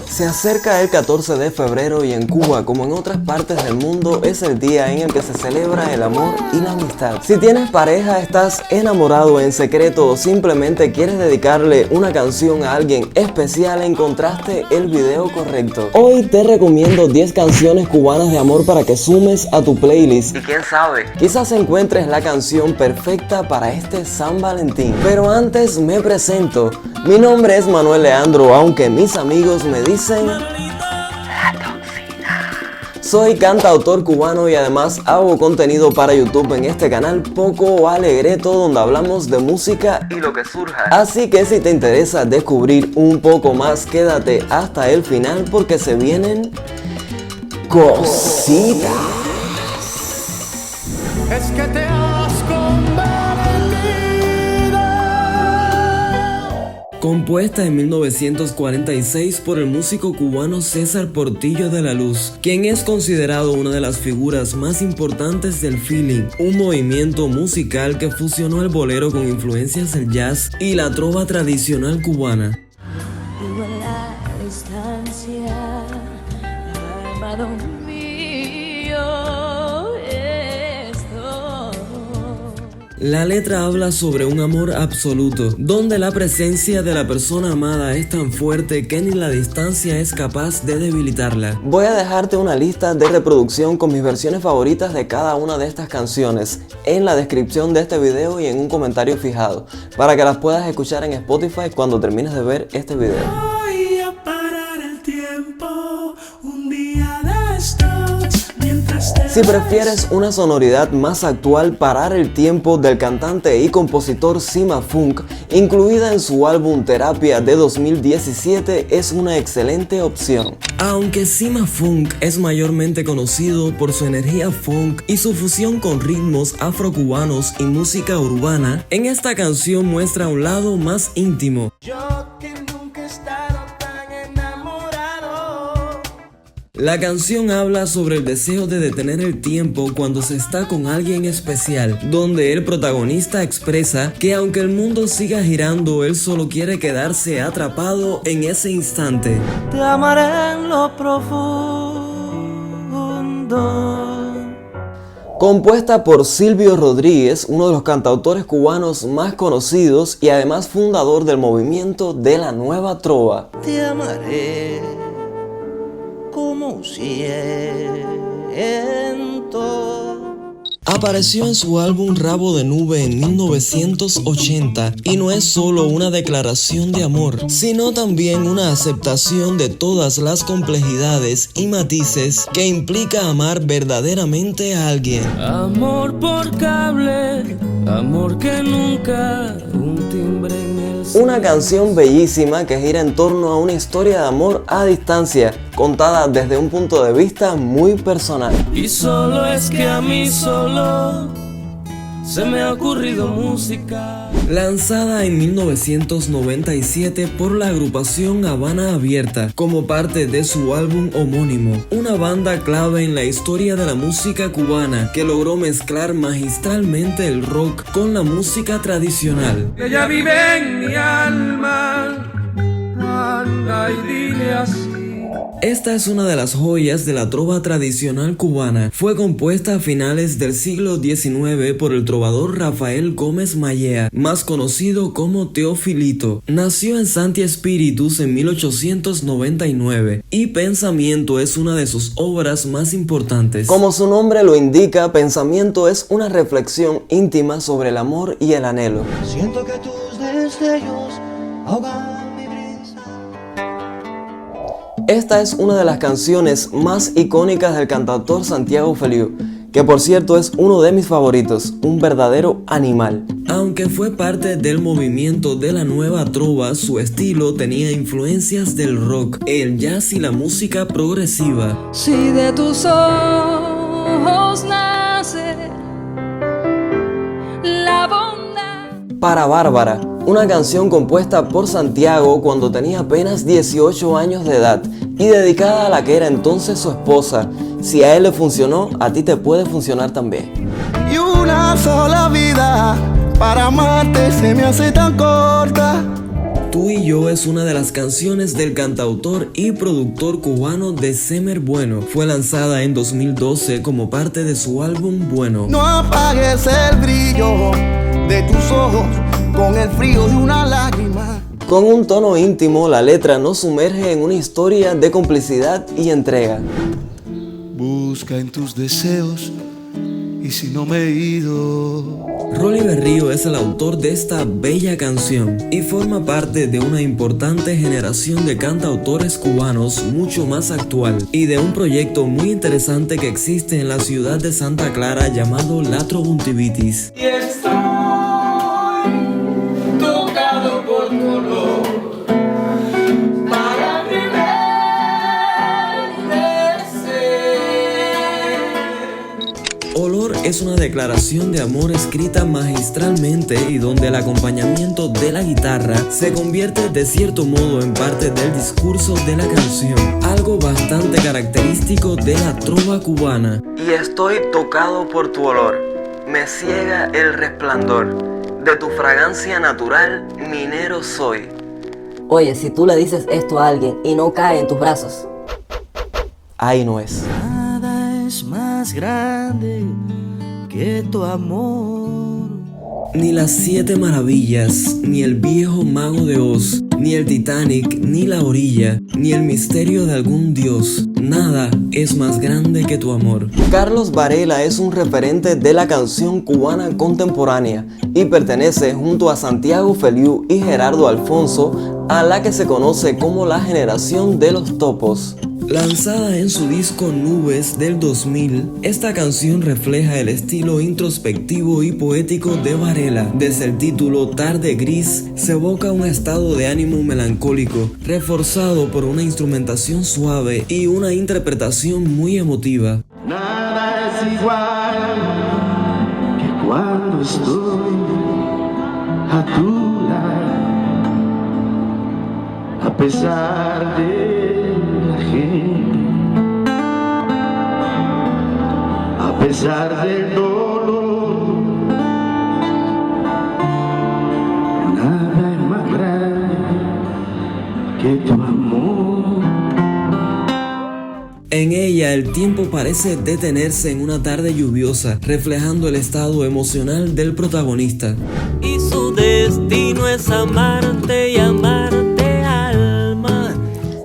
Se acerca el 14 de febrero y en Cuba, como en otras partes del mundo, es el día en el que se celebra el amor y la amistad. Si tienes pareja, estás enamorado en secreto o simplemente quieres dedicarle una canción a alguien especial, encontraste el video correcto. Hoy te recomiendo 10 canciones cubanas de amor para que sumes a tu playlist. Y quién sabe, quizás encuentres la canción perfecta para este San Valentín. Pero antes me presento. Mi nombre es Manuel Leandro, aunque mis amigos me dicen La Toxina. Soy cantautor cubano y además hago contenido para YouTube en este canal Poco Alegreto, donde hablamos de música y lo que surja. Así que si te interesa descubrir un poco más, quédate hasta el final porque se vienen cositas. Es que te has convertido. Compuesta en 1946 por el músico cubano César Portillo de la Luz, quien es considerado una de las figuras más importantes del feeling, un movimiento musical que fusionó el bolero con influencias del jazz y la trova tradicional cubana. La letra habla sobre un amor absoluto, donde la presencia de la persona amada es tan fuerte que ni la distancia es capaz de debilitarla. Voy a dejarte una lista de reproducción con mis versiones favoritas de cada una de estas canciones en la descripción de este video y en un comentario fijado, para que las puedas escuchar en Spotify cuando termines de ver este video. Voy a parar el tiempo un día de estos mientras te Si prefieres una sonoridad más actual, parar el tiempo del cantante y compositor Cima Funk, incluida en su álbum Terapia de 2017, es una excelente opción. Aunque Cima Funk es mayormente conocido por su energía funk y su fusión con ritmos afrocubanos y música urbana, en esta canción muestra un lado más íntimo. Yo que nunca he estado tan enamorado. La canción habla sobre el deseo de detener el tiempo cuando se está con alguien especial, donde el protagonista expresa que aunque el mundo siga girando, él solo quiere quedarse atrapado en ese instante. Te amaré en lo profundo. Compuesta por Silvio Rodríguez, uno de los cantautores cubanos más conocidos y además fundador del movimiento de la Nueva Trova. Te amaré como siento. Apareció en su álbum Rabo de Nube en 1980 y no es solo una declaración de amor, sino también una aceptación de todas las complejidades y matices que implica amar verdaderamente a alguien. Amor por cable, amor que nunca, un timbre en el Una canción bellísima que gira en torno a una historia de amor a distancia, contada desde un punto de vista muy personal. Y solo es que a mí solo se me ha ocurrido música. Lanzada en 1997 por la agrupación Habana Abierta como parte de su álbum homónimo, una banda clave en la historia de la música cubana que logró mezclar magistralmente el rock con la música tradicional. Ella vive en mi alma, anda y dile así. Esta es una de las joyas de la trova tradicional cubana. Fue compuesta a finales del siglo XIX por el trovador Rafael Gómez Mallea, más conocido como Teofilito. Nació en Santi Espíritus en 1899 y Pensamiento es una de sus obras más importantes. Como su nombre lo indica, Pensamiento es una reflexión íntima sobre el amor y el anhelo. Siento que tus destellos ahogan. Esta es una de las canciones más icónicas del cantautor Santiago Feliú, que por cierto es uno de mis favoritos, un verdadero animal. Aunque fue parte del movimiento de la nueva trova, su estilo tenía influencias del rock, el jazz y la música progresiva. Si de tus ojos nace la bondad. Para Bárbara, una canción compuesta por Santiago cuando tenía apenas 18 años de edad y dedicada a la que era entonces su esposa. Si a él le funcionó, a ti te puede funcionar también. Y una sola vida para amarte se me hace tan corta. Tú y yo es una de las canciones del cantautor y productor cubano December Bueno. Fue lanzada en 2012 como parte de su álbum Bueno. No apagues el brillo de tus ojos con el frío de una lágrima. Con un tono íntimo, la letra nos sumerge en una historia de complicidad y entrega. Busca en tus deseos y si no me he ido. Rolly Berrío es el autor de esta bella canción y forma parte de una importante generación de cantautores cubanos mucho más actual y de un proyecto muy interesante que existe en la ciudad de Santa Clara llamado Latro Buntivitis. Y estoy tocado por tu olor para Olor es una declaración de amor escrita magistralmente y donde el acompañamiento de la guitarra se convierte de cierto modo en parte del discurso de la canción, algo bastante característico de la trova cubana. Y estoy tocado por tu olor, me ciega el resplandor, de tu fragancia natural minero soy. Oye, si tú le dices esto a alguien y no cae en tus brazos. Ahí no es. Nada es más grande que tu amor. Ni las 7 maravillas, ni el viejo mago de Oz, ni el Titanic, ni la orilla, ni el misterio de algún dios. Nada es más grande que tu amor. Carlos Varela es un referente de la canción cubana contemporánea y pertenece junto a Santiago Feliú y Gerardo Alfonso a la que se conoce como la generación de los topos. Lanzada en su disco Nubes del 2000, esta canción refleja el estilo introspectivo y poético de Varela. Desde el título Tarde Gris se evoca un estado de ánimo melancólico, reforzado por una instrumentación suave y una interpretación muy emotiva. Nada es igual que cuando estoy a tu lado, a pesar de la gente, a pesar del dolor. Nada es más grande que tu amor. En ella el tiempo parece detenerse en una tarde lluviosa, reflejando el estado emocional del protagonista. Y su destino es amarte y amarte, alma.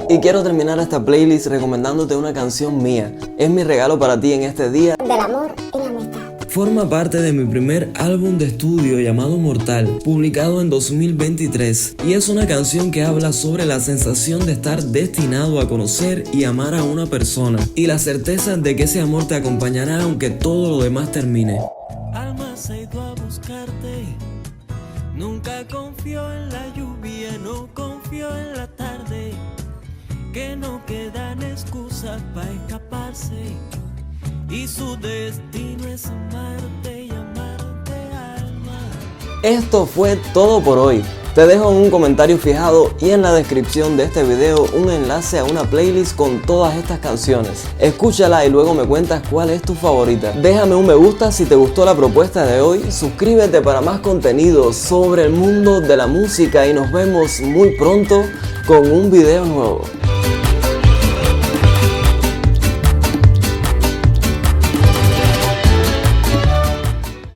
Y quiero terminar esta playlist recomendándote una canción mía. Es mi regalo para ti en este día del amor y la amistad. Forma parte de mi primer álbum de estudio llamado Mortal, publicado en 2023, y es una canción que habla sobre la sensación de estar destinado a conocer y amar a una persona, y la certeza de que ese amor te acompañará aunque todo lo demás termine. Alma se ha ido a buscarte, nunca confió en la lluvia, no confió en la tarde, que no quedan excusas para escaparse. Y su destino es amarte y amarte, alma. Esto fue todo por hoy. Te dejo un comentario fijado y en la descripción de este video un enlace a una playlist con todas estas canciones. Escúchala y luego me cuentas cuál es tu favorita. Déjame un me gusta si te gustó la propuesta de hoy, suscríbete para más contenido sobre el mundo de la música y nos vemos muy pronto con un video nuevo.